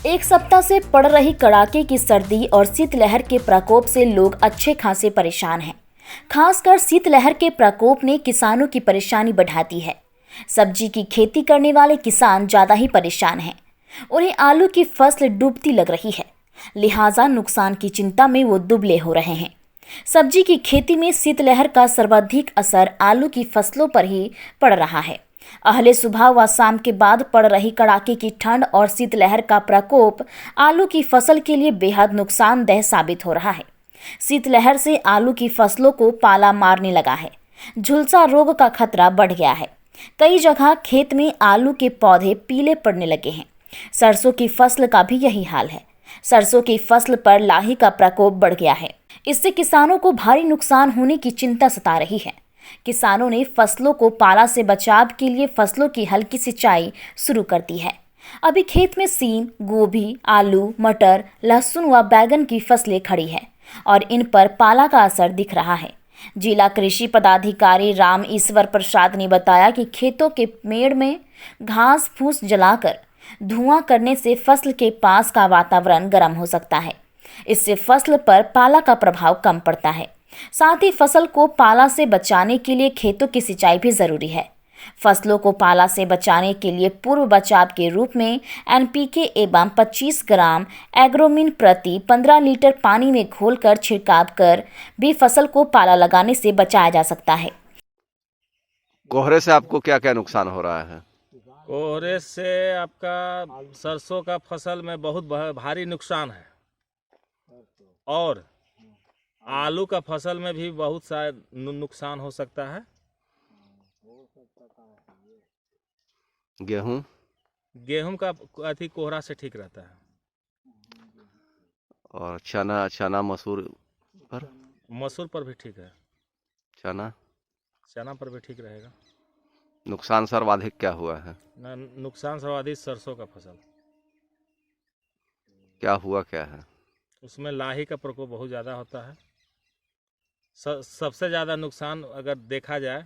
एक सप्ताह से पड़ रही कड़ाके की सर्दी और शीतलहर के प्रकोप से लोग अच्छे खासे परेशान हैं। खासकर शीतलहर के प्रकोप ने किसानों की परेशानी बढ़ा दी है। सब्जी की खेती करने वाले किसान ज्यादा ही परेशान हैं। उन्हें आलू की फसल डूबती लग रही है, लिहाजा नुकसान की चिंता में वो दुबले हो रहे हैं। सब्जी की खेती में शीतलहर का सर्वाधिक असर आलू की फसलों पर ही पड़ रहा है। अहले सुबह व शाम के बाद पड़ रही कड़ाके की ठंड और शीतलहर का प्रकोप आलू की फसल के लिए बेहद नुकसानदेह साबित हो रहा है। शीतलहर से आलू की फसलों को पाला मारने लगा है। झुलसा रोग का खतरा बढ़ गया है। कई जगह खेत में आलू के पौधे पीले पड़ने लगे हैं। सरसों की फसल का भी यही हाल है। सरसों की फसल पर लाही का प्रकोप बढ़ गया है। इससे किसानों को भारी नुकसान होने की चिंता सता रही है। किसानों ने फसलों को पाला से बचाव के लिए फसलों की हल्की सिंचाई शुरू कर दी है। अभी खेत में सीम, गोभी, आलू, मटर, लहसुन व बैगन की फसलें खड़ी हैं और इन पर पाला का असर दिख रहा है। जिला कृषि पदाधिकारी राम ईश्वर प्रसाद ने बताया कि खेतों के मेड़ में घास फूस जलाकर धुआं करने से फसल के पास का वातावरण गर्म हो सकता है। इससे फसल पर पाला का प्रभाव कम पड़ता है। साथ ही फसल को पाला से बचाने के लिए खेतों की सिंचाई भी जरूरी है। फसलों को पाला से बचाने के लिए पूर्व बचाव के रूप में एनपीके एवं 25 ग्राम एग्रोमिन प्रति 15 लीटर पानी में घोलकर छिड़काव कर भी फसल को पाला लगाने से बचाया जा सकता है। कोहरे से आपको क्या क्या नुकसान हो रहा है? कोहरे से आपका सरसों का फसल में बहुत भारी नुकसान है और आलू का फसल में भी बहुत सा नुकसान हो सकता है। गेहूं का अति कोहरा से ठीक रहता है। और चना मसूर पर भी ठीक है। चना पर भी ठीक रहेगा। नुकसान सर्वाधिक क्या हुआ है? नुकसान सर्वाधिक सरसों का फसल। क्या है? उसमें लाही का प्रकोप बहुत ज़्यादा होता है। सबसे ज़्यादा नुकसान अगर देखा जाए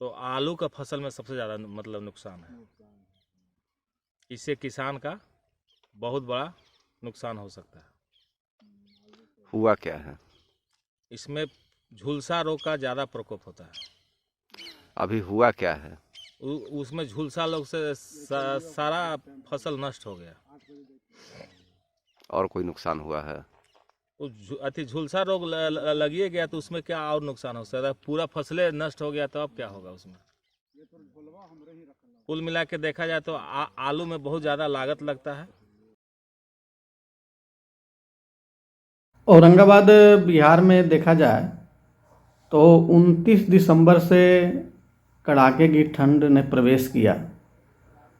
तो आलू का फसल में सबसे ज़्यादा नुकसान है। इससे किसान का बहुत बड़ा नुकसान हो सकता है। हुआ क्या है? इसमें झुलसा रोग का ज़्यादा प्रकोप होता है। अभी हुआ क्या है? उसमें झुलसा रोग से सारा फसल नष्ट हो गया। और कोई नुकसान हुआ है? अति झुलसा रोग लगिए गया तो उसमें क्या और नुकसान हो सकता है? पूरा फसलें नष्ट हो गया तो अब क्या होगा उसमें? कुल मिला के देखा जाए तो आलू में बहुत ज़्यादा लागत लगता है। औरंगाबाद बिहार में देखा जाए तो 29 दिसंबर से कड़ाके की ठंड ने प्रवेश किया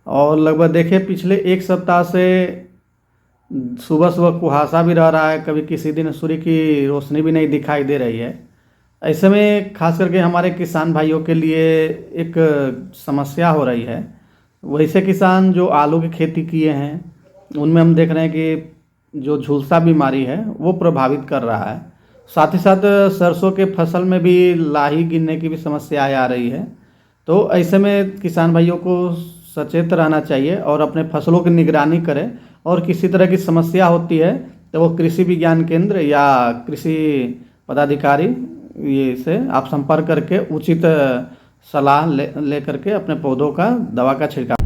और लगभग देखे पिछले एक सप्ताह से सुबह सुबह कुहासा भी रह रहा है। कभी किसी दिन सूर्य की रोशनी भी नहीं दिखाई दे रही है। ऐसे में खास करके हमारे किसान भाइयों के लिए एक समस्या हो रही है। वैसे किसान जो आलू की खेती किए हैं उनमें हम देख रहे हैं कि जो झुलसा बीमारी है वो प्रभावित कर रहा है। साथ ही साथ सरसों के फसल में भी लाही गिरने की भी समस्याएं आ रही है। तो ऐसे में किसान भाइयों को सचेत रहना चाहिए और अपने फसलों की निगरानी करें और किसी तरह की समस्या होती है तो वो कृषि विज्ञान केंद्र या कृषि पदाधिकारी ये से आप संपर्क करके उचित सलाह ले करके अपने पौधों का दवा का छिड़काव